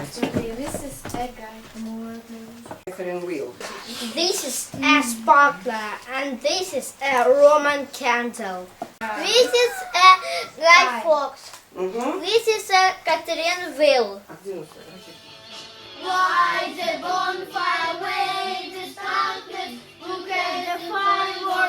This is a guy. Catherine wheel. This is a sparkler and this is a Roman candle. This is a Guy Fawkes. This is a Catherine wheel. Why the bonfire wait the darkness? Who can define war?